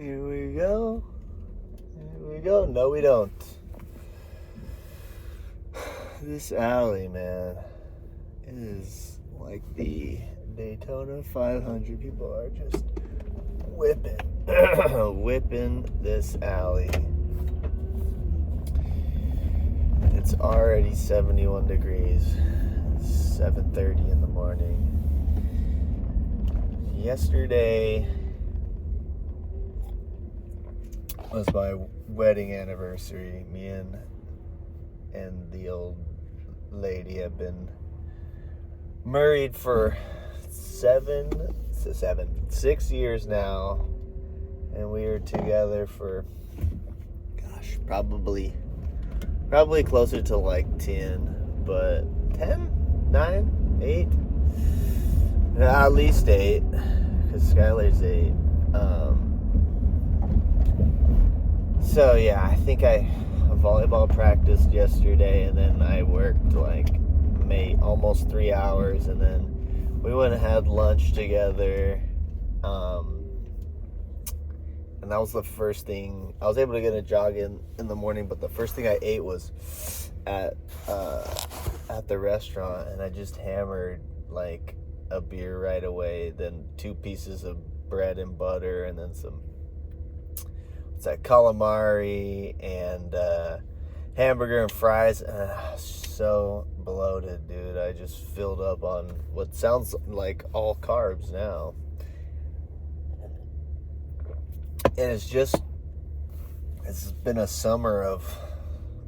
Here we go. Here we go. No, we don't. This alley, man, is like the Daytona 500. People are just whipping this alley. It's already 71 degrees. It's 7:30 in the morning. Yesterday was my wedding anniversary. Me and the old lady have been married for 6 years now, and we were together for probably closer to like 10, but 10, 9, 8, at least 8, because Skylar's 8. So yeah, I think I volleyball practiced yesterday, and then I worked like almost 3 hours, and then we went and had lunch together. And that was the first thing. I was able to get a jog in the morning, but the first thing I ate was at the restaurant, and I just hammered like a beer right away, then 2 pieces of bread and butter, and then some calamari and hamburger and fries. So bloated, dude. I just filled up on what sounds like all carbs now. And it's been a summer of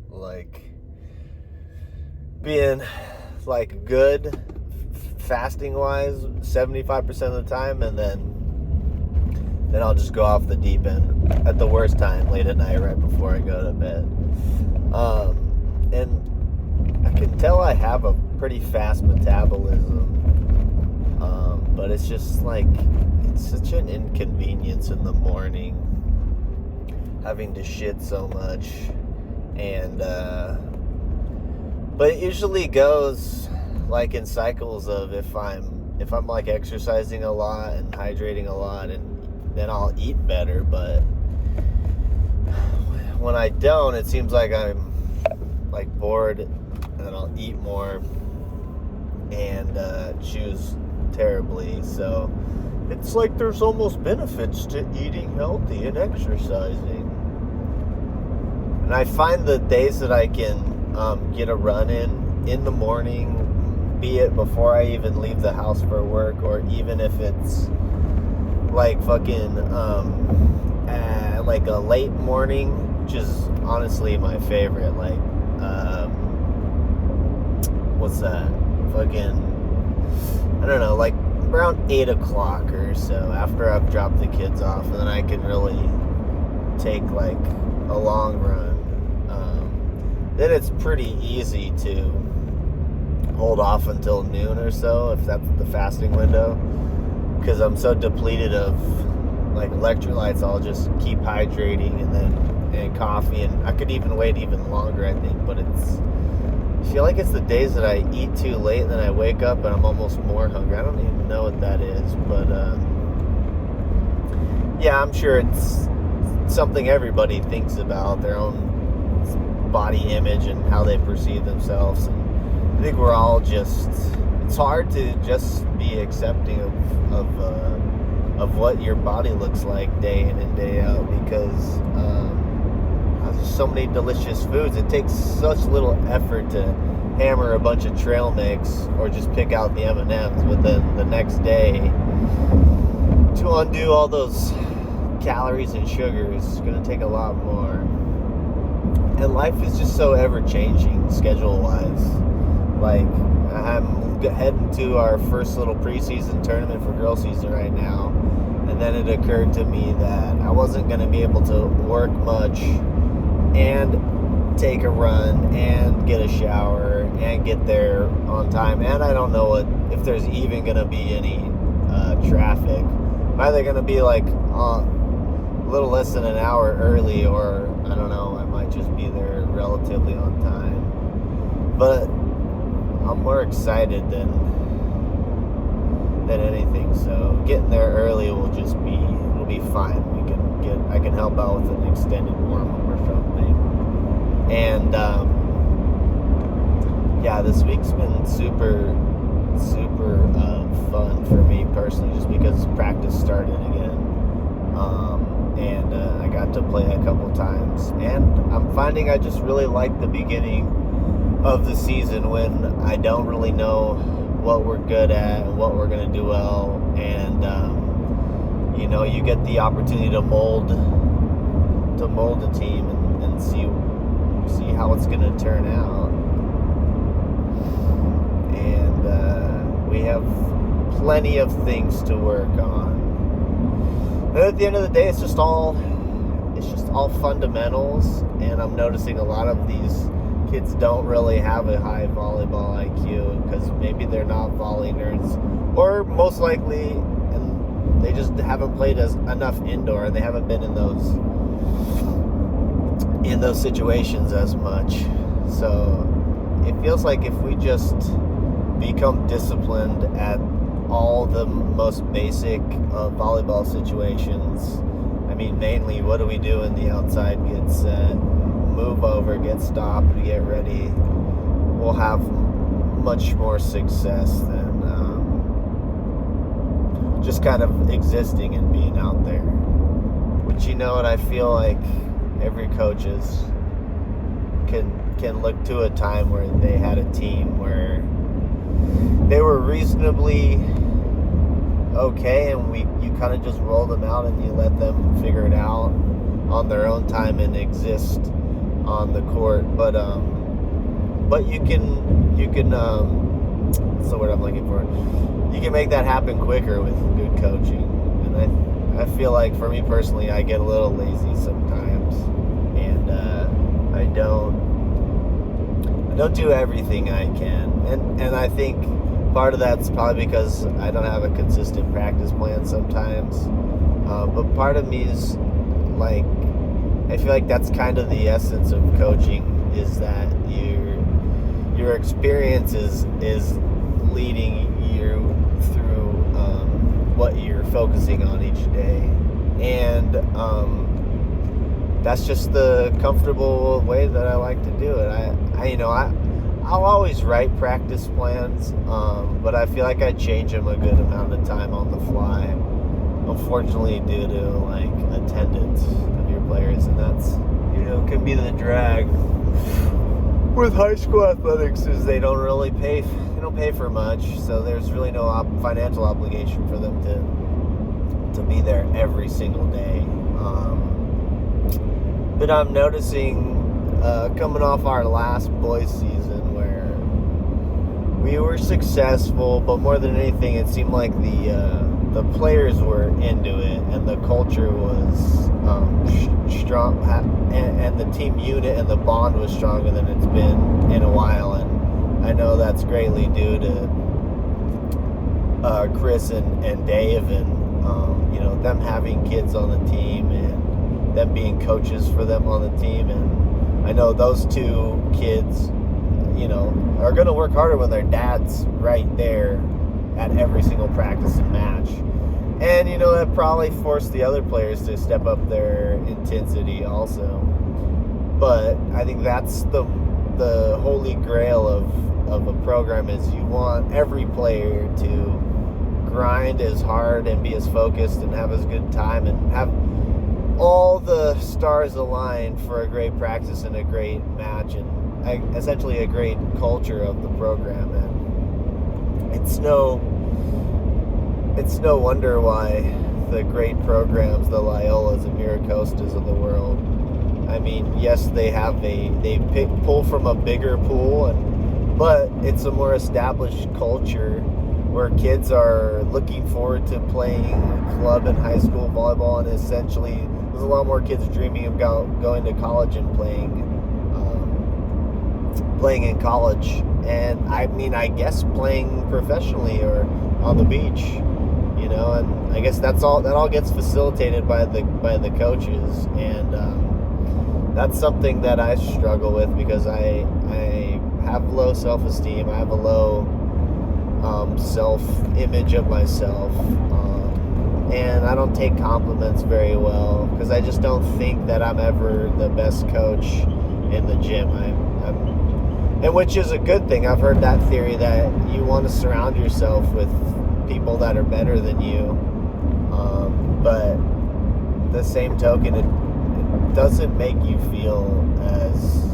like being like good fasting wise 75% of the time, and then I'll just go off the deep end at the worst time, late at night, right before I go to bed. And I can tell I have a pretty fast metabolism, but it's just like, it's such an inconvenience in the morning, having to shit so much. And but it usually goes like in cycles of if I'm like exercising a lot and hydrating a lot, and then I'll eat better. But when I don't, it seems like I'm like bored, and then I'll eat more and choose terribly. So it's like there's almost benefits to eating healthy and exercising. And I find the days that I can get a run in the morning, be it before I even leave the house for work, or even if it's like fucking like a late morning, which is honestly my favorite. Like what's that? Fucking, I don't know, like around 8 o'clock or so, after I've dropped the kids off, and then I can really take like a long run. Then it's pretty easy to hold off until noon or so, if that's the fasting window, because I'm so depleted of like electrolytes. I'll just keep hydrating and coffee, and I could even wait even longer, I think. But I feel like it's the days that I eat too late, and then I wake up and I'm almost more hungry. I don't even know what that is, but yeah, I'm sure it's something everybody thinks about, their own body image and how they perceive themselves. And I think we're all it's hard to just be accepting of what your body looks like day in and day out, because there's so many delicious foods. It takes such little effort to hammer a bunch of trail mix or just pick out the M&Ms, but then the next day to undo all those calories and sugars is going to take a lot more. And life is just so ever-changing, schedule-wise. Like, I'm heading to our first little preseason tournament for girl season right now, and then it occurred to me that I wasn't going to be able to work much and take a run and get a shower and get there on time, and I don't know if there's even going to be any traffic. I'm either going to be like a little less than an hour early, or I don't know, I might just be there relatively on time. But I'm more excited than anything, so getting there early will be fine. I about with an extended warm-up or something. And yeah, this week's been super fun for me personally, just because practice started again. And I got to play a couple times, and I'm finding I just really like the beginning of the season when I don't really know what we're good at and what we're going to do well, and you get the opportunity to mold the team and see how it's going to turn out. And we have plenty of things to work on. And at the end of the day, it's just all fundamentals, and I'm noticing a lot of these kids don't really have a high volleyball IQ because maybe they're not volley nerds, or most likely, and they just haven't played enough indoor, and they haven't been in those situations as much. So it feels like if we just become disciplined at all the most basic volleyball situations. I mean, mainly, what do we do in the outside? Get set, move over, get stopped, get ready. We'll have much more success than just kind of existing and being out there. But you know what? I feel like every coach can look to a time where they had a team where they were reasonably okay, and you kind of just roll them out and you let them figure it out on their own time and exist on the court. But you can what's the word I'm looking for? You can make that happen quicker with good coaching. And I feel like for me personally, I get a little lazy sometimes, and I don't do everything I can, and I think part of that's probably because I don't have a consistent practice plan sometimes. But part of me is like, I feel like that's kind of the essence of coaching, is that your experience is leading you through what you're focusing on each day. And that's just the comfortable way that I like to do it. I'll always write practice plans, but I feel like I change them a good amount of time on the fly, unfortunately, due to like attendance of your players, and that's can be the drag with high school athletics, is they don't really pay for much, so there's really no financial obligation for them to be there every single day. But I'm noticing coming off our last boys season where we were successful, but more than anything, it seemed like the players were into it, and the culture was strong, and the team unit and the bond was stronger than it's been in a while. And I know that's greatly due to Chris and Dave, and them having kids on the team and them being coaches for them on the team. And I know those two kids, are going to work harder when their dad's right there at every single practice and match. And, that probably forced the other players to step up their intensity also. But I think that's the holy grail of a program, is you want every player to grind as hard and be as focused and have as good time and have all the stars align for a great practice and a great match, and essentially a great culture of the program. And it's no wonder why the great programs, the Loyolas and Miracostas of the world, I mean, yes, they pull from a bigger pool, but it's a more established culture where kids are looking forward to playing club and high school volleyball, and essentially there's a lot more kids dreaming about going to college and playing in college, and I guess playing professionally or on the beach, and I guess that all gets facilitated by the coaches, and that's something that I struggle with because I have low self-esteem. I have a low self-image of myself, and I don't take compliments very well because I just don't think that I'm ever the best coach in the gym. And which is a good thing. I've heard that theory that you want to surround yourself with people that are better than you. But the same token, it doesn't make you feel as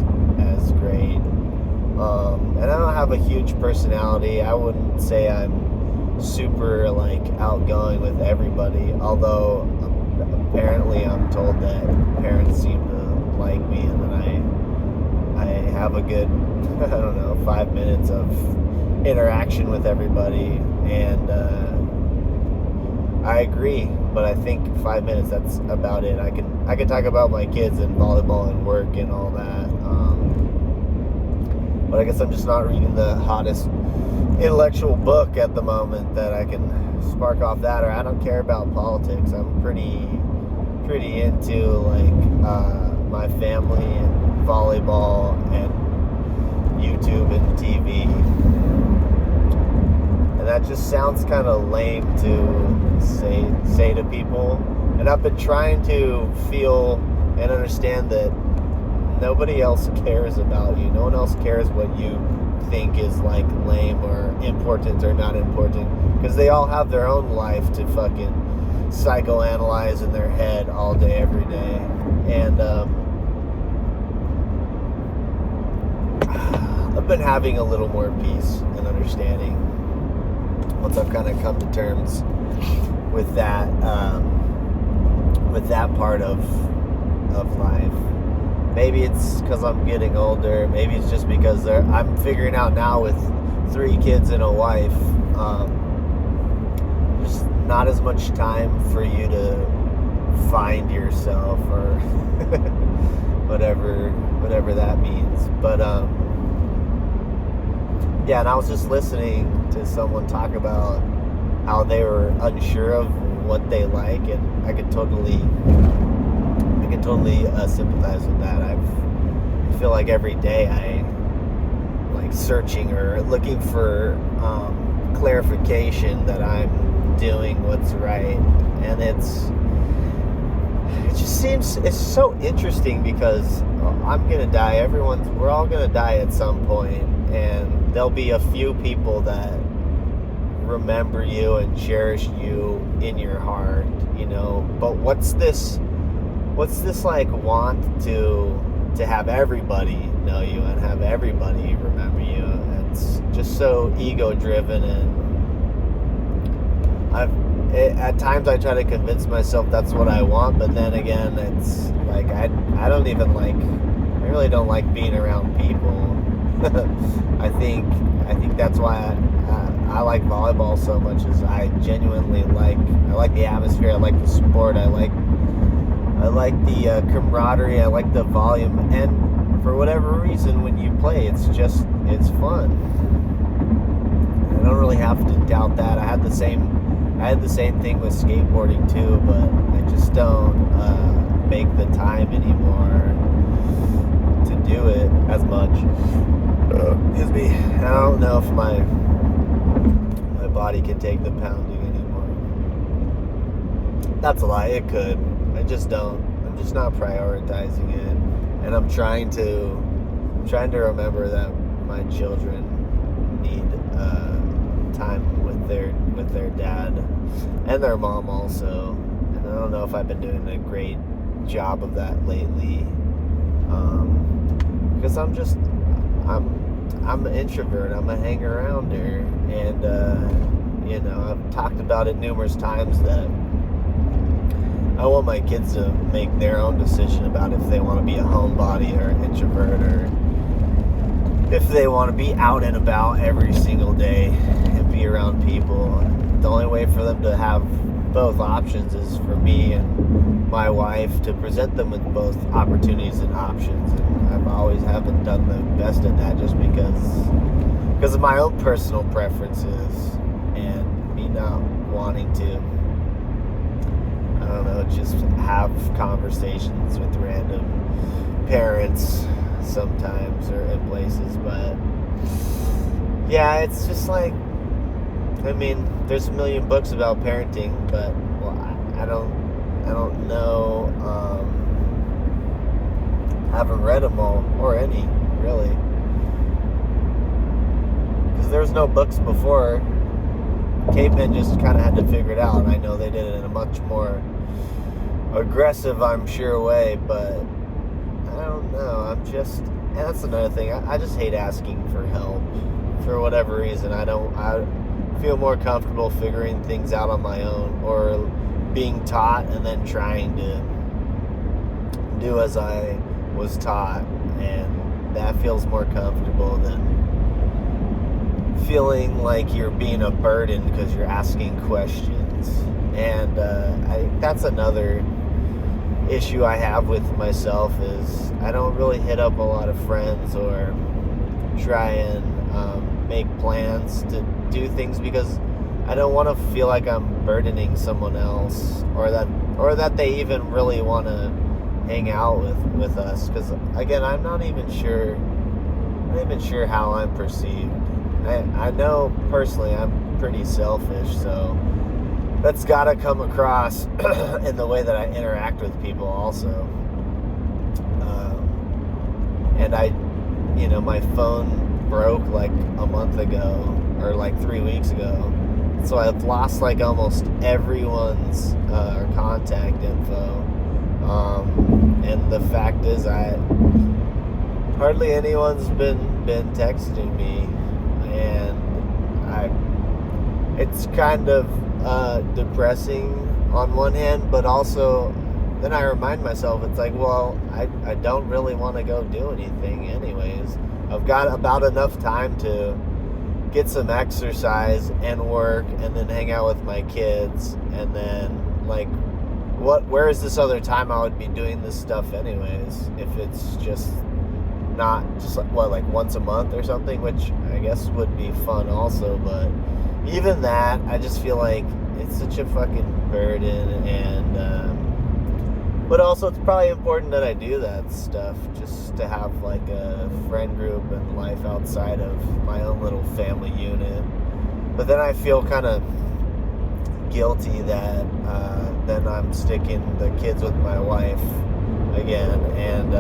great. And I don't have a huge personality. I wouldn't say I'm super like outgoing with everybody, although apparently I'm told that parents seem to like me, and then I have a good, I don't know, 5 minutes of interaction with everybody, and I agree, but I think 5 minutes, that's about it. I can talk about my kids and volleyball and work and all that, but I guess I'm just not reading the hottest intellectual book at the moment that I can spark off that, or I don't care about politics. I'm pretty into like my family and volleyball and YouTube and TV, and that just sounds kind of lame to say to people, and I've been trying to feel and understand that nobody else cares about you. No one else cares what you think is like lame or important or not important, because they all have their own life to fucking psychoanalyze in their head all day, every day. And I've been having a little more peace and understanding once I've kind of come to terms with that part of life. Maybe it's because I'm getting older. Maybe it's just because I'm figuring out now with 3 kids and a wife, just not as much time for you to find yourself or whatever that means. But yeah, and I was just listening to someone talk about how they were unsure of what they like, and I could totally sympathize with that. I feel like every day I like searching or looking for clarification that I'm doing what's right, and it just seems, it's so interesting because I'm gonna die. We're all gonna die at some point, and there'll be a few people that remember you and cherish you in your heart, you know. But what's this like want to have everybody know you and have everybody remember you? It's just so ego driven, and at times I try to convince myself that's what I want, but then again, it's like I really don't like being around people. I think that's why I like volleyball so much, is I genuinely I like the atmosphere, I like the sport, I like the camaraderie, I like the volume, and for whatever reason, when you play, it's fun. I don't really have to doubt that. I had the same thing with skateboarding too, but I just don't make the time anymore to do it as much. Excuse me. I don't know if my body can take the pounding anymore. That's a lie. It could. I just don't. I'm just not prioritizing it, and I'm trying to remember that my children need time with their dad and their mom also. And I don't know if I've been doing a great job of that lately, because I'm an introvert. I'm a hang-arounder, and you know, I've talked about it numerous times that I want my kids to make their own decision about if they want to be a homebody or an introvert, or if they want to be out and about every single day and be around people. The only way for them to have both options is for me and my wife to present them with both opportunities and options. And I've always haven't done the best at that, just because of my own personal preferences and me not wanting to, I don't know, just have conversations with random parents sometimes or in places. But yeah, it's just like, I mean, there's a million books about parenting, but well, I don't know. Haven't read them all, or any, really. Because there's no books before. Cavemen just kind of had to figure it out, and I know they did it in a much more aggressive, I'm sure, way, but I don't know. And that's another thing. I just hate asking for help for whatever reason. I feel more comfortable figuring things out on my own, or being taught and then trying to do as I was taught, and that feels more comfortable than feeling like you're being a burden because you're asking questions. And that's another issue I have with myself, is I don't really hit up a lot of friends or try and make plans to do things, because I don't want to feel like I'm burdening someone else, or that they even really want to hang out with us, because again, I'm not even sure how I'm perceived. I know personally I'm pretty selfish, so that's got to come across in the way that I interact with people also. And my phone broke like a month ago, or like 3 weeks ago, so I've lost like almost everyone's contact info. And the fact is, hardly anyone's been texting me, and it's kind of depressing on one hand, but also then I remind myself, it's like, well, I don't really want to go do anything anyways. I've got about enough time to get some exercise and work, and then hang out with my kids, and then like, where is this other time I would be doing this stuff anyways, if it's just not just like once a month or something, which I guess would be fun also, but even that, I just feel like it's such a fucking burden. And but also it's probably important that I do that stuff, just to have like a friend group and life outside of my own little family unit. But then I feel kind of guilty that then I'm sticking the kids with my wife again, and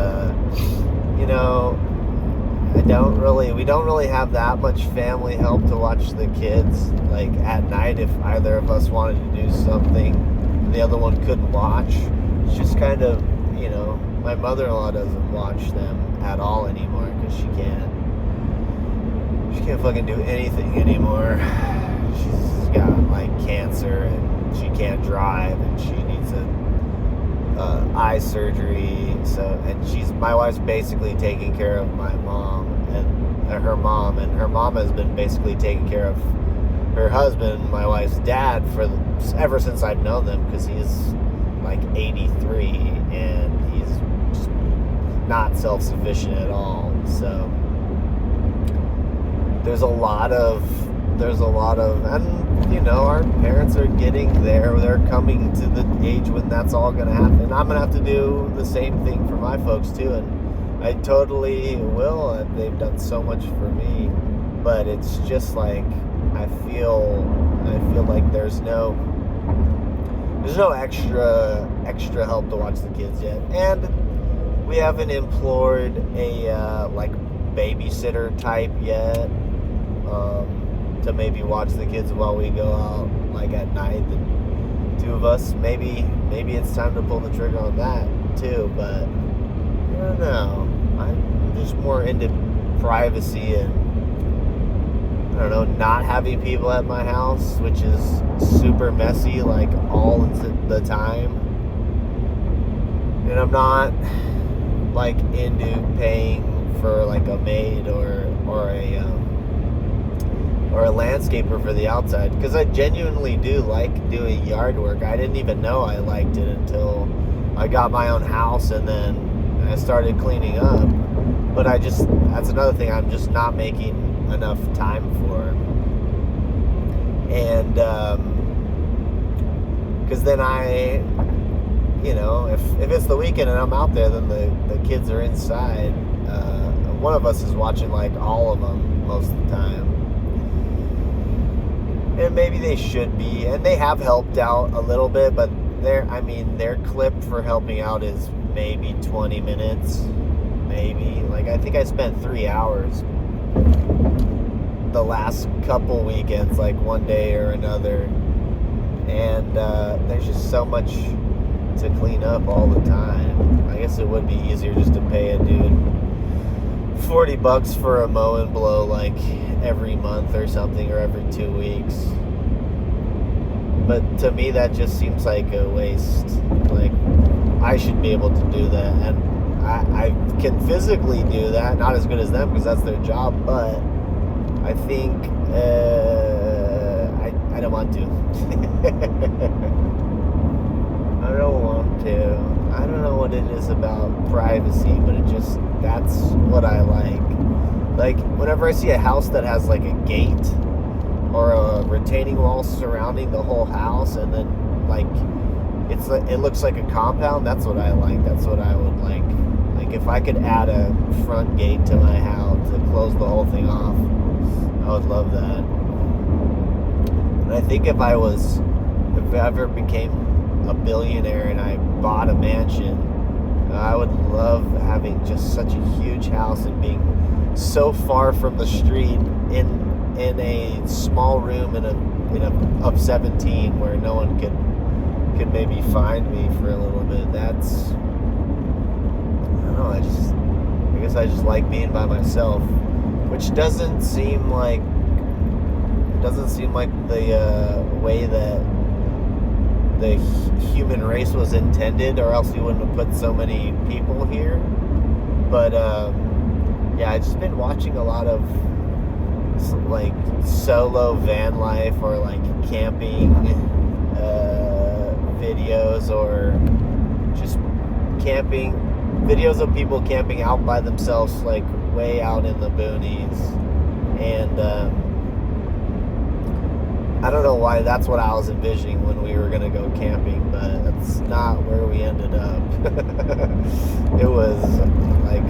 we don't really have that much family help to watch the kids like at night. If either of us wanted to do something the other one couldn't watch, it's just kind of, my mother-in-law doesn't watch them at all anymore, because she can't fucking do anything anymore. She's got like cancer, and she can't drive, and she needs eye surgery. So, and my wife's basically taking care of my mom and her mom has been basically taking care of her husband, my wife's dad, ever since I've known them, because he's like 83 and he's just not self-sufficient at all. So there's a lot of, and our parents are getting there. They're coming to the age when that's all going to happen. I'm going to have to do the same thing for my folks too, and I totally will. They've done so much for me, but it's just like, I feel like there's no extra help to watch the kids yet. And we haven't implored a like babysitter type yet, to maybe watch the kids while we go out like at night, the two of us. Maybe it's time to pull the trigger on that too, but I don't know. I'm just more into privacy and, I don't know, not having people at my house, which is super messy like all the time. And I'm not like into paying for like a maid or a landscaper for the outside, because I genuinely do like doing yard work. I didn't even know I liked it until I got my own house, and then I started cleaning up. But that's another thing I'm just not making enough time for. And because then if it's the weekend and I'm out there, then the kids are inside. One of us is watching like all of them most of the time. And maybe they should be, and they have helped out a little bit, but their clip for helping out is maybe 20 minutes, maybe. Like, I think I spent 3 hours the last couple weekends, like one day or another. And there's just so much to clean up all the time. I guess it would be easier just to pay a dude $40 for a mow and blow, like every month or something, or every 2 weeks. But to me, that just seems like a waste. Like, I should be able to do that, and I can physically do that. Not as good as them because that's their job, but I think I don't want to. I don't want to. I don't know what it is about privacy, but that's what I like. Like, whenever I see a house that has like a gate or a retaining wall surrounding the whole house, and then like it looks like a compound, that's what I like. That's what I would like. Like, if I could add a front gate to my house to close the whole thing off, I would love that. And I think if I ever became a billionaire and I bought a mansion, I would love having just such a huge house and being so far from the street in a small room of 17 where no one could maybe find me for a little bit. That's, I don't know, I guess I just like being by myself, which doesn't seem like the way that the human race was intended, or else you wouldn't have put so many people here. But yeah, I've just been watching a lot of like solo van life or like camping videos, or just camping videos of people camping out by themselves, like way out in the boonies. And I don't know why that's what I was envisioning when we were gonna go camping, but that's not where we ended up. It was like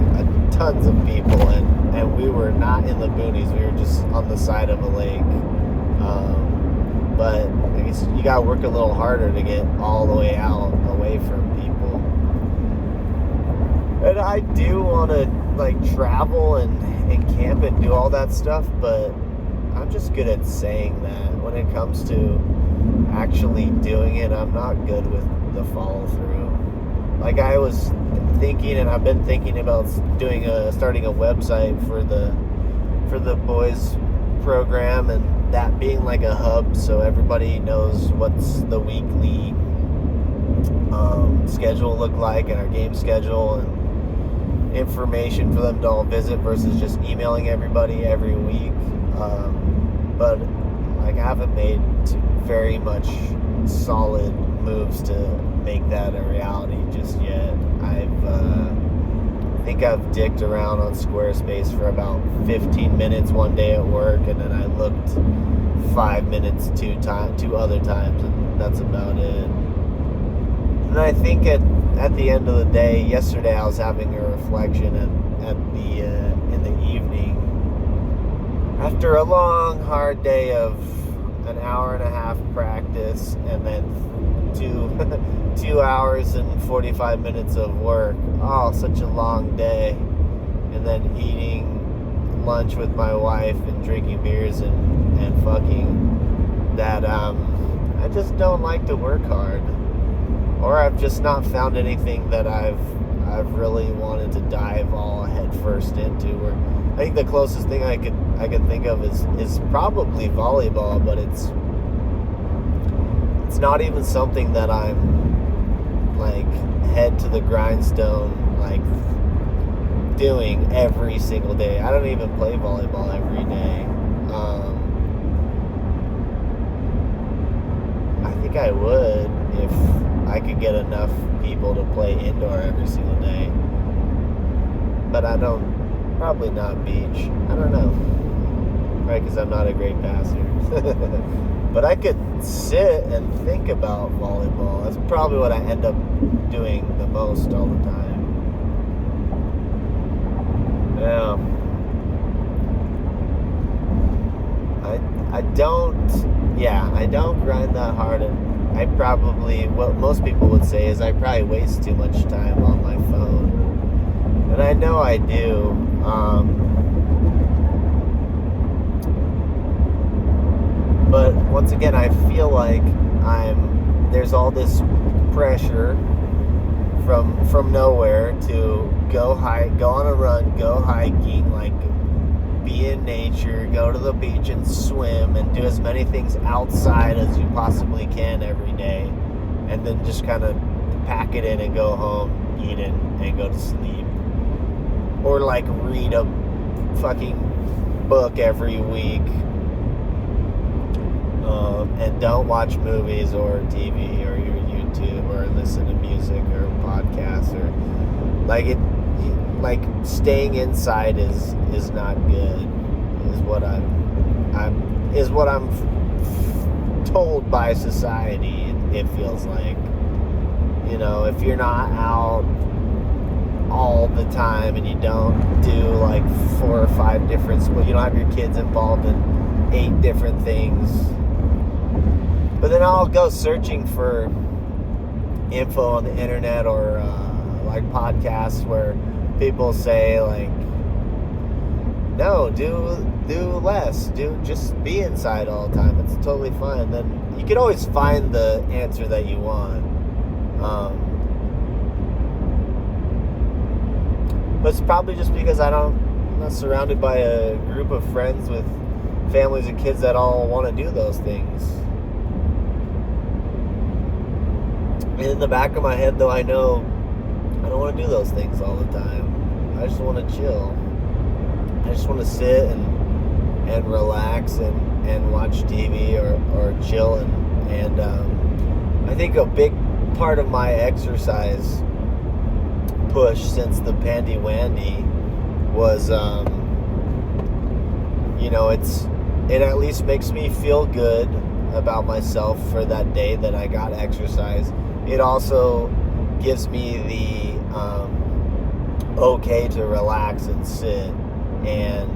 tons of people, and we were not in the boonies. We were just on the side of a lake. But I guess you gotta work a little harder to get all the way out, away from people. And I do want to like travel and camp and do all that stuff, but I'm just good at saying that. When it comes to actually doing it, I'm not good with the follow through. Like, I was thinking, and I've been thinking about starting a website for the boys program, and that being like a hub so everybody knows what's the weekly schedule look like, and our game schedule, and information for them to all visit versus just emailing everybody every week. But like, I haven't made very much solid moves to make that a reality just yet. I think I've dicked around on Squarespace for about 15 minutes one day at work, and then I looked 5 minutes two other times, and that's about it. And I think at the end of the day, yesterday I was having a reflection in the evening after a long, hard day of an hour and a half practice, and then 2 hours and 45 minutes of work. Oh, such a long day. And then eating lunch with my wife and drinking beers and fucking, that I just don't like to work hard. Or I've just not found anything that I've really wanted to dive all head first into. Or I think the closest thing I could think of is probably volleyball, but it's not even something that I'm like head to the grindstone like doing every single day. I don't even play volleyball every day. I think I would if I could get enough people to play indoor every single day. But I don't. Probably not beach. I don't know. Right, because I'm not a great passer. But I could sit and think about volleyball. That's probably what I end up doing the most all the time. Yeah. I don't grind that hard I probably, what most people would say is I probably waste too much time on my phone. And I know I do. But once again, I feel like there's all this pressure from nowhere to go on a run, go hiking, like be in nature, go to the beach and swim and do as many things outside as you possibly can every day, and then just kind of pack it in and go home, eat it, and go to sleep. Or like read a fucking book every week, and don't watch movies or TV or your YouTube or listen to music or podcasts or like staying inside is not good, is what I'm told by society. It feels like, you know, if you're not out all the time and you don't do like 4 or 5 different sports, you don't have your kids involved in 8 different things. But then I'll go searching for info on the internet or like podcasts where people say like, no, do less, just be inside all the time. It's totally fine. Then you can always find the answer that you want. But it's probably just because I'm not surrounded by a group of friends with families and kids that all want to do those things. And in the back of my head, though, I know I don't want to do those things all the time. I just want to chill. I just want to sit and relax and watch TV or chill. And I think a big part of my exercise push since the Pandy Wandy was, you know, it at least makes me feel good about myself for that day that I got exercise. It also gives me the okay to relax and sit, and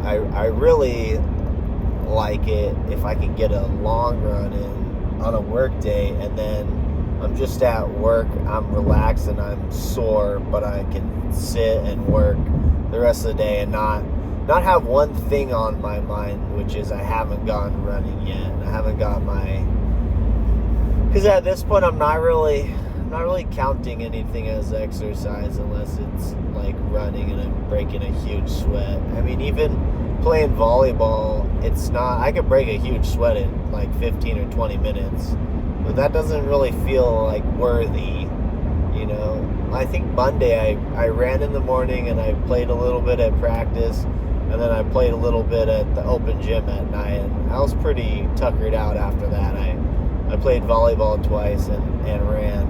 I really like it if I can get a long run in on a work day, and then I'm just at work, I'm relaxed and I'm sore, but I can sit and work the rest of the day and not have one thing on my mind, which is I haven't gone running yet. I haven't got because at this point I'm not really counting anything as exercise unless it's like running and I'm breaking a huge sweat. I mean, even playing volleyball, it's not, I could break a huge sweat in like 15 or 20 minutes, but that doesn't really feel like worthy, you know. I think Monday I ran in the morning and I played a little bit at practice, and then I played a little bit at the open gym at night, and I was pretty tuckered out after that. I played volleyball twice and ran.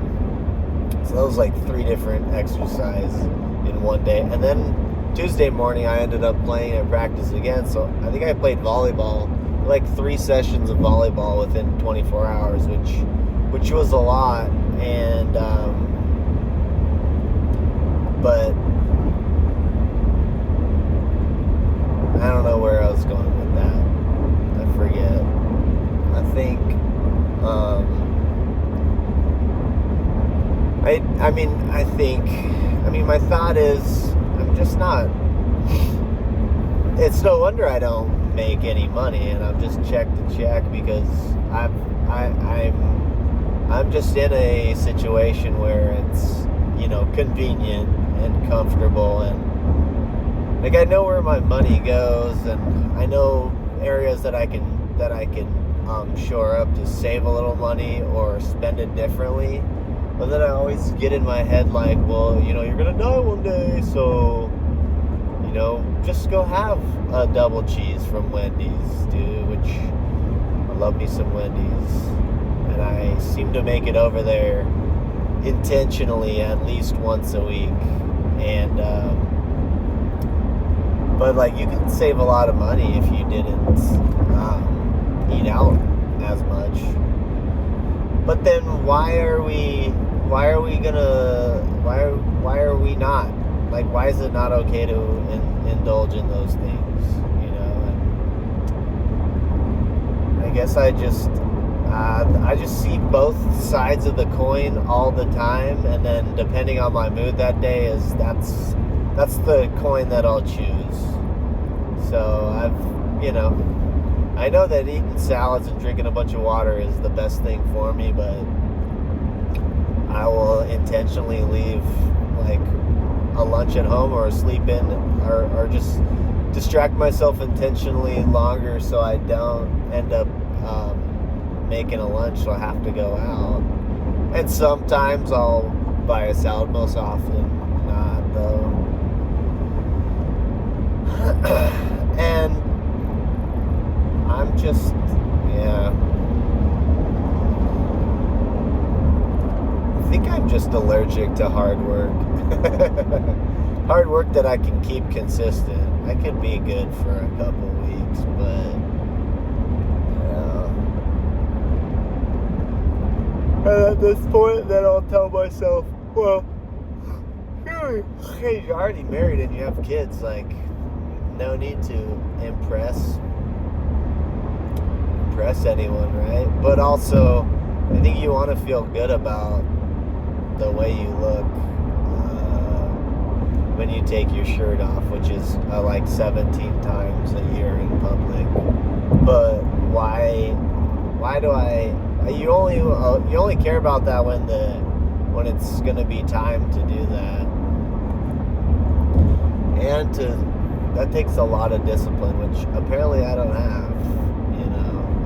So that was like 3 different exercises in one day. And then Tuesday morning I ended up playing at practice again. So I think I played volleyball, like 3 sessions of volleyball within 24 hours, which was a lot. And but I don't know where I was going with that. I forget. I think my thought is I'm just not, it's no wonder I don't make any money and I'm just check to check, because I'm just in a situation where it's, you know, convenient and comfortable, and like I know where my money goes, and I know areas that I can shore up to save a little money or spend it differently. But then I always get in my head like, well, you know, you're gonna die one day, so, you know, just go have a double cheese from Wendy's, dude, which I love me some Wendy's, and I seem to make it over there intentionally at least once a week. And but like you can save a lot of money if you didn't eat out as much. But then why are we not, like, why is it not okay to indulge in those things, you know? And I guess I I just see both sides of the coin all the time, and then depending on my mood that day, that's the coin that I'll choose. So I know that eating salads and drinking a bunch of water is the best thing for me, but I will intentionally leave like a lunch at home or sleep in or just distract myself intentionally longer so I don't end up making a lunch, so I have to go out. And sometimes I'll buy a salad, most often not though. And I'm just, I think I'm just allergic to hard work. Hard work that I can keep consistent. I could be good for a couple weeks, but at this point, then I'll tell myself, well, hey, you're already married and you have kids, like, no need to impress anyone, right? But also, I think you want to feel good about the way you look when you take your shirt off, which is like 17 times a year in public. But why do you only care about that when it's gonna be time to do that, and that takes a lot of discipline, which apparently I don't have,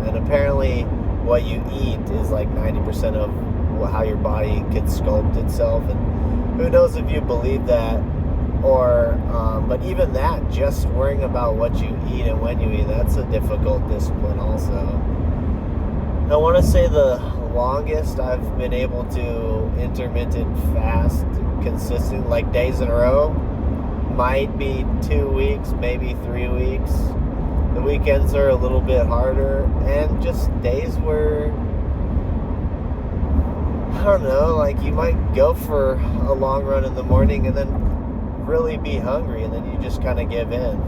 and apparently what you eat is like 90% of how your body can sculpt itself, and who knows if you believe that, or but even that, just worrying about what you eat and when you eat, that's a difficult discipline also. I want to say the longest I've been able to intermittent fast consistent, like days in a row, might be 2 weeks, maybe 3 weeks. The weekends are a little bit harder, and just days where, I don't know, like you might go for a long run in the morning and then really be hungry, and then you just kind of give in.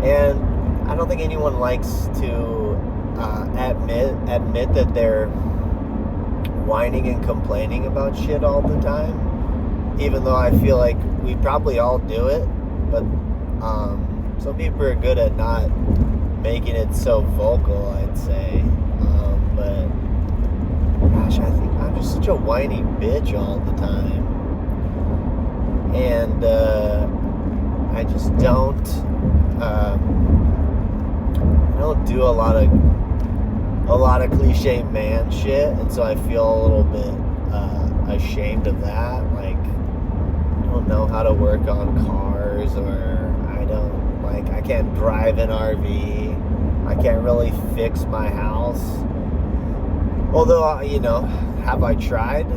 And I don't think anyone likes to admit that they're whining and complaining about shit all the time, even though I feel like we probably all do it, but some people are good at not making it so vocal, I'd say. But gosh, I think I'm just such a whiny bitch all the time, and I just don't do a lot of cliche man shit, and so I feel a little bit ashamed of that. Like, I don't know how to work on cars, or I can't drive an RV. I can't really fix my house. Although, have I tried?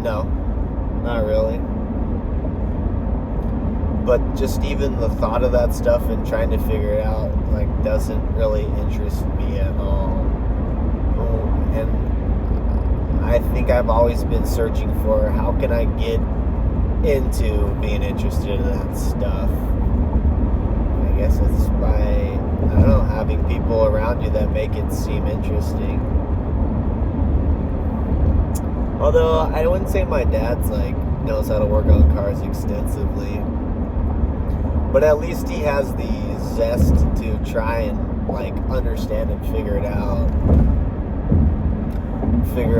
No, not really. But just even the thought of that stuff and trying to figure it out, like, doesn't really interest me at all. And I think I've always been searching for, how can I get into being interested in that stuff? I guess it's by, having people around you that make it seem interesting. Although I wouldn't say my dad's knows how to work on cars extensively, but at least he has the zest to try and understand and figure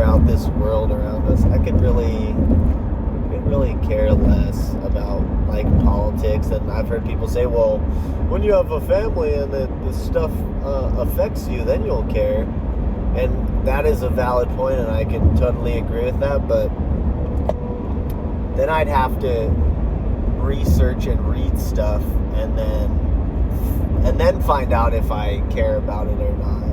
out this world around us. I could really care less about politics, and I've heard people say, well, when you have a family and this stuff affects you, then you'll care. And that is a valid point, and I can totally agree with that, but then I'd have to research and read stuff and then find out if I care about it or not.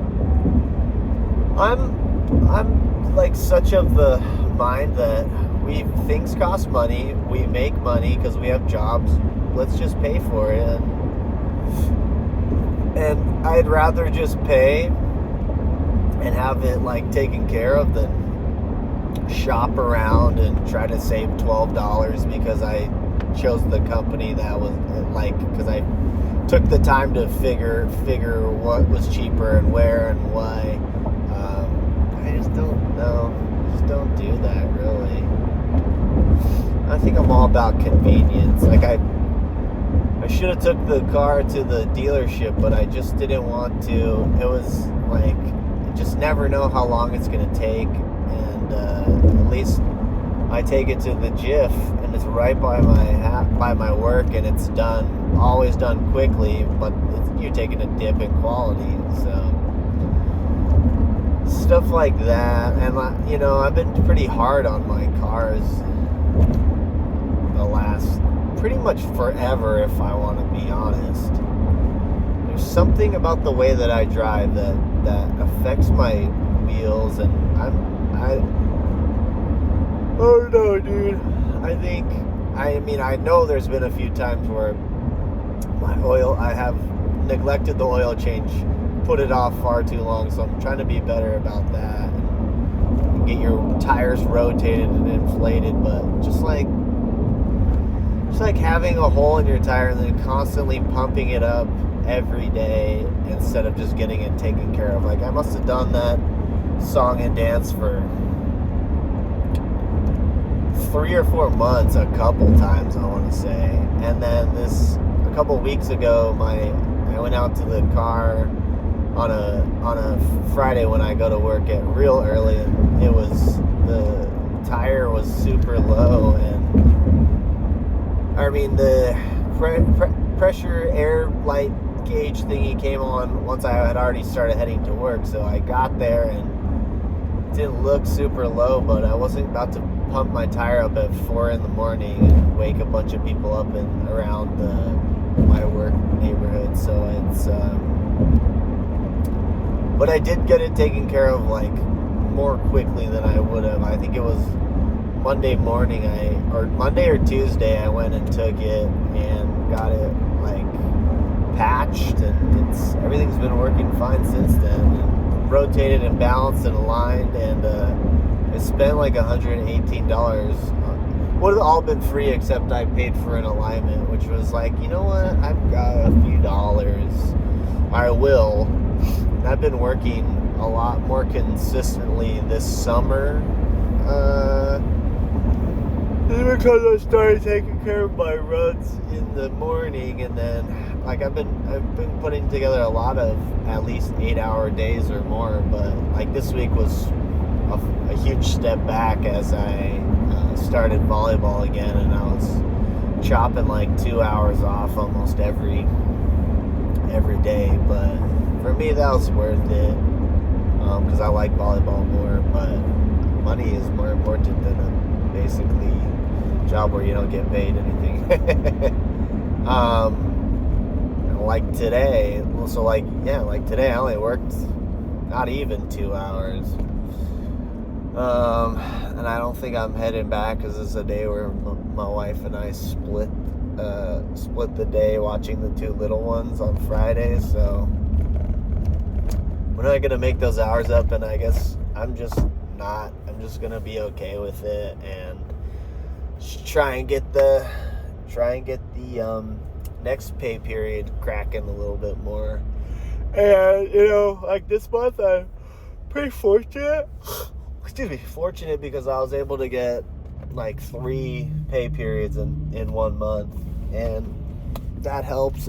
I'm such of the mind that things cost money, we make money because we have jobs, let's just pay for it, and I'd rather just pay and have it taken care of than shop around and try to save $12 because I chose the company that was because I took the time to figure what was cheaper and where and why. I just don't know. Just don't do that, really. I think I'm all about convenience. Like, I should have took the car to the dealership, but I just didn't want to. It was like, you just never know how long it's going to take. And at least I take it to the Jif, and it's right by my work, and it's always done quickly, but you're taking a dip in quality. So stuff like that. And I've been pretty hard on my cars the last pretty much forever, if I want to be honest. There's something about the way that I drive that affects my wheels, and I don't know, dude. I know there's been a few times where I have neglected the oil change, put it off far too long, so I'm trying to be better about that and get your tires rotated and inflated. But just like having a hole in your tire and then constantly pumping it up every day instead of just getting it taken care of. Like, I must have done that song and dance for 3 or 4 months a couple times, I want to say. And then a couple weeks ago, I went out to the car on a Friday when I go to work at real early, and the tire was super low, and the pressure air light gauge thingy came on once I had already started heading to work. So I got there and it didn't look super low, but I wasn't about to pump my tire up at 4 in the morning and wake a bunch of people up and around my work neighborhood. So but I did get it taken care of like more quickly than I would have. I think it was Monday morning, or Monday or Tuesday, I went and took it and got it like patched, and everything's been working fine since then. And rotated and balanced and aligned, and I spent like $118. Would have all been free except I paid for an alignment, which was like, you know what? I've got a few dollars. I will. And I've been working a lot more consistently this summer. Because I started taking care of my runs in the morning, and then like I've been putting together a lot of at least 8-hour days or more. But like this week was a huge step back as I started volleyball again, and I was chopping like 2 hours off almost every day. But for me, that was worth it because I like volleyball more. But money is more important than a basically job where you don't get paid anything. Like today, like today I only worked not even 2 hours. And I don't think I'm heading back because it's a day where my wife and I split the day watching the 2 little ones on Friday. So we're not gonna make those hours up, and I guess I'm just gonna be okay with it and try and get the next pay period cracking a little bit more. And like this month I'm pretty fortunate because I was able to get like 3 pay periods in 1 month, and that helps.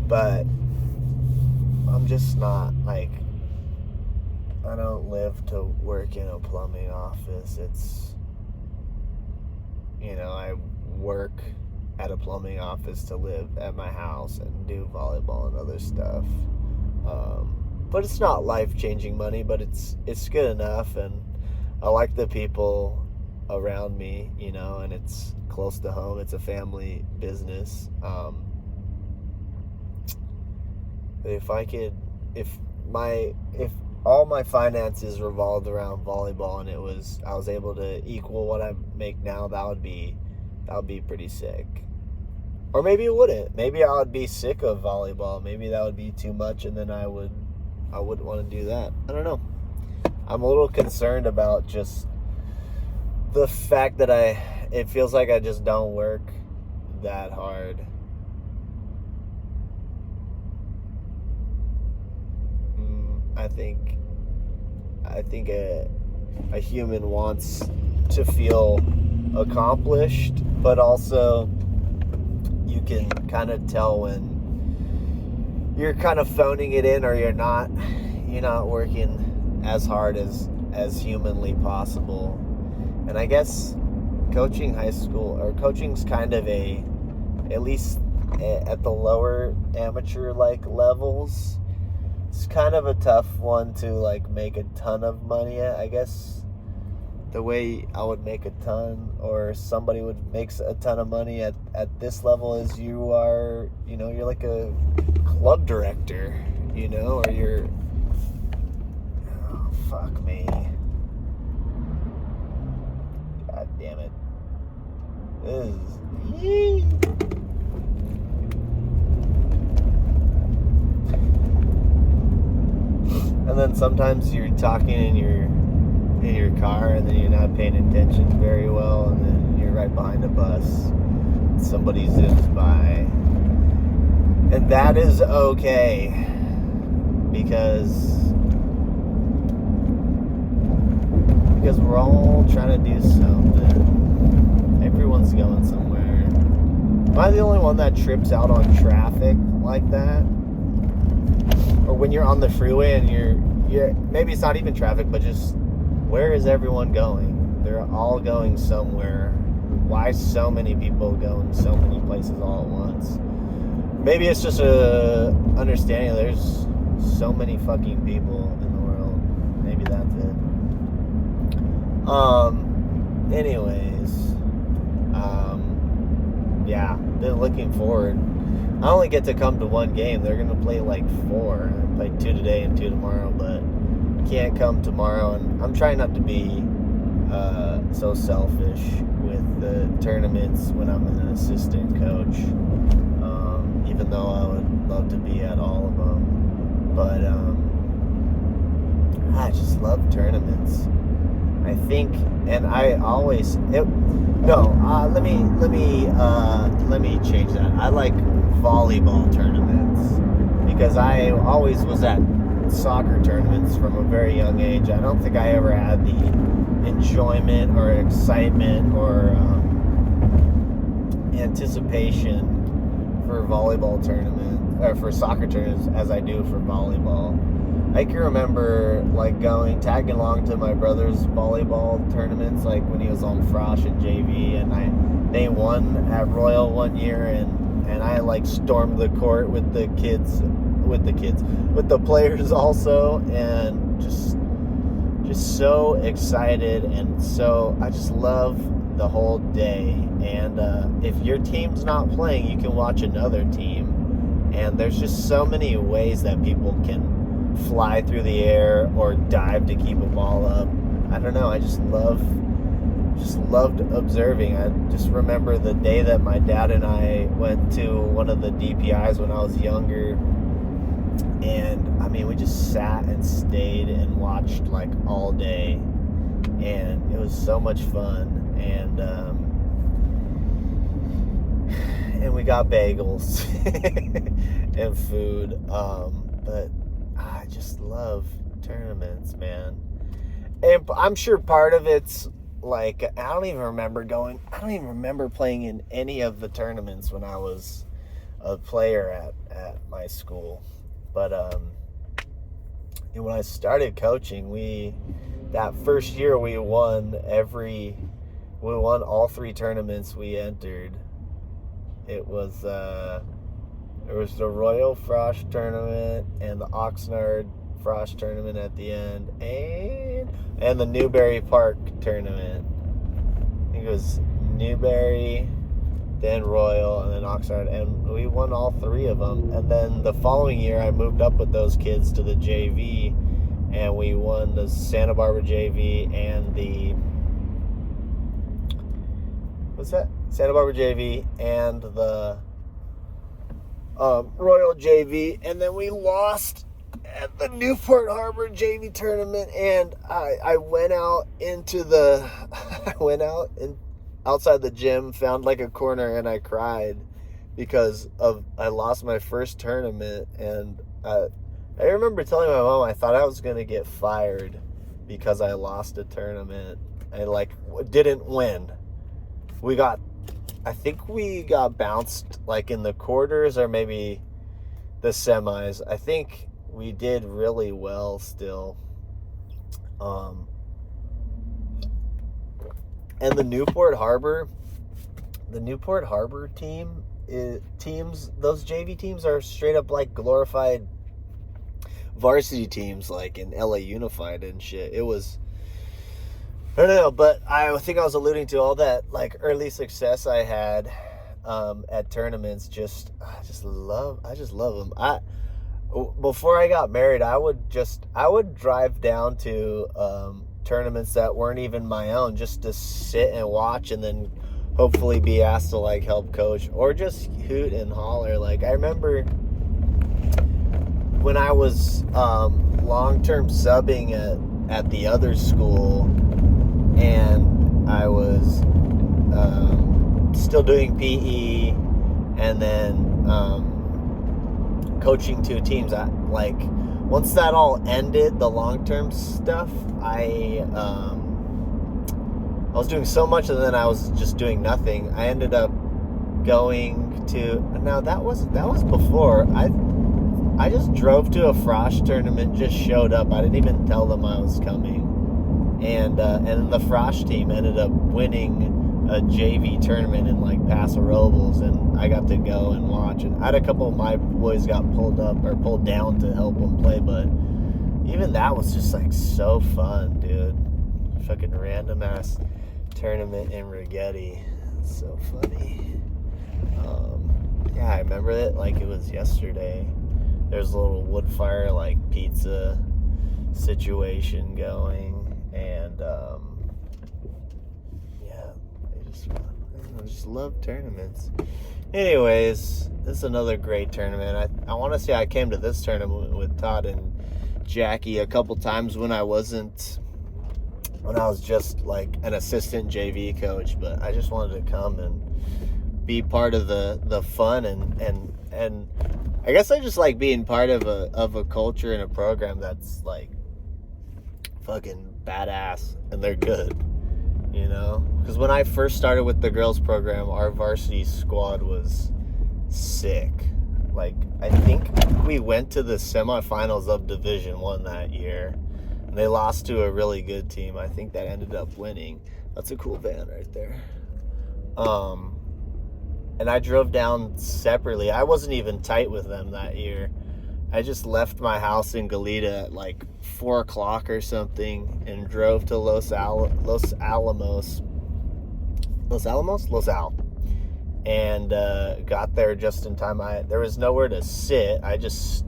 But I'm just not like, I don't live to work in a plumbing office. It's, I work at a plumbing office to live at my house and do volleyball and other stuff. But it's not life-changing money, but it's good enough, and I like the people around me, and it's close to home. It's a family business. If all my finances revolved around volleyball and I was able to equal what I make now, that would be pretty sick. Or maybe it wouldn't. Maybe I would be sick of volleyball. Maybe that would be too much, and then I wouldn't want to do that. I don't know. I'm a little concerned about just the fact that it feels like I just don't work that hard. I think a human wants to feel accomplished, but also you can kind of tell when you're kind of phoning it in, or you're not working as hard as humanly possible. And I guess coaching's kind of at least at the lower amateur like levels, it's kind of a tough one to like make a ton of money at. I guess the way I would make a ton, or somebody would makes a ton of money at this level, is you're like a club director, or you're, oh, fuck me. God damn it. This is... And then sometimes you're talking in your car, and then you're not paying attention very well, and then you're right behind a bus. Somebody zooms by. And that is okay, because we're all trying to do something. Everyone's going somewhere. Am I the only one that trips out on traffic like that? Or when you're on the freeway and you're maybe it's not even traffic, but just, where is everyone going? They're all going somewhere. Why so many people going so many places all at once? Maybe it's just a understanding there's so many fucking people in the world. Maybe that's it. Anyways, yeah, been looking forward. I only get to come to one game. They're gonna play like 4. I play 2 today and 2 tomorrow, but I can't come tomorrow. And I'm trying not to be so selfish with the tournaments when I'm an assistant coach. Even though I would love to be at all of them, but I just love tournaments. I think, and I always let me change that. I like volleyball tournaments because I always was at soccer tournaments from a very young age. I don't think I ever had the enjoyment or excitement or anticipation for volleyball tournament, or for soccer tournaments, as I do for volleyball. I can remember like tagging along to my brother's volleyball tournaments, like when he was on Frosh and JV, and they won at Royal one year, and I like stormed the court with the players also, and just so excited, and so I just love the whole day. And if your team's not playing, you can watch another team, and there's just so many ways that people can fly through the air or dive to keep a ball up. I don't know, I just loved observing. I just remember the day that my dad and I went to one of the DPIs when I was younger, and I mean, we just sat and stayed and watched like all day, and it was so much fun. And we got bagels and food, but I just love tournaments, man. And I'm sure part of it's like, I don't even remember playing in any of the tournaments when I was a player at my school. But when I started coaching, that first year we won all 3 tournaments we entered. It was the Royal Frosh tournament and the Oxnard Frosh tournament at the end, and the Newberry Park tournament. I think it was Newberry, then Royal, and then Oxnard, and we won all 3 of them. And then the following year, I moved up with those kids to the JV, and we won the Santa Barbara JV and the Santa Barbara JV and the Royal JV, and then we lost at the Newport Harbor JV tournament. And I went out outside the gym, found like a corner, and I cried because I lost my first tournament, and I remember telling my mom I thought I was going to get fired because I lost a tournament. I like didn't win. I think we got bounced like in the quarters or maybe the semis. I think we did really well still. And the Newport Harbor teams, those JV teams are straight up like glorified varsity teams, like in LA Unified and shit. It was, I don't know, but I think I was alluding to all that like early success I had at tournaments. I just love them. Before I got married, I would drive down to tournaments that weren't even my own just to sit and watch, and then hopefully be asked to like help coach or just hoot and holler. Like I remember when I was long-term subbing at the other school, and I was still doing PE, and then coaching 2 teams. Once that all ended, the long-term stuff, I was doing so much, and then I was just doing nothing. I ended up going to, now that was before, I just drove to a Frosh tournament, just showed up. I didn't even tell them I was coming. And the Frosh team ended up winning a JV tournament in like Paso Robles, and I got to go and watch. And I had a couple of my boys got pulled down to help them play, but even that was just like so fun, dude. Fucking random ass tournament in Rigetti. It's so funny. Yeah, I remember it like it was yesterday. There's a little wood fire like pizza situation going, and yeah, I just love tournaments. Anyways, this is another great tournament. I want to say I came to this tournament with Todd and Jackie a couple times when I was just like an assistant JV coach, but I just wanted to come and be part of the fun, and I guess I just like being part of a culture and a program that's like fucking badass, and they're good, you know? Because when I first started with the girls program, our varsity squad was sick. Like, I think we went to the semifinals of Division I that year, and they lost to a really good team. I think that ended up winning. That's a cool van right there. And I drove down separately. I wasn't even tight with them that year. I just left my house in Goleta at like 4 o'clock or something and drove to Los Al, and got there just in time. There was nowhere to sit. I just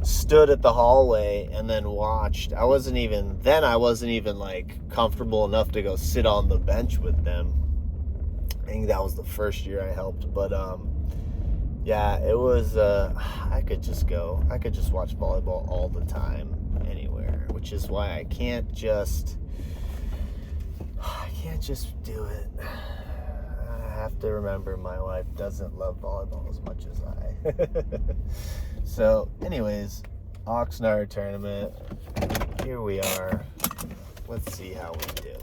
stood at the hallway and then watched. I wasn't even like comfortable enough to go sit on the bench with them. I think that was the first year I helped, but yeah, it was I could just watch volleyball all the time anywhere, which is why I can't just do it. I have to remember my wife doesn't love volleyball as much as I. So anyways, Oxnard tournament, here we are. Let's see how we do.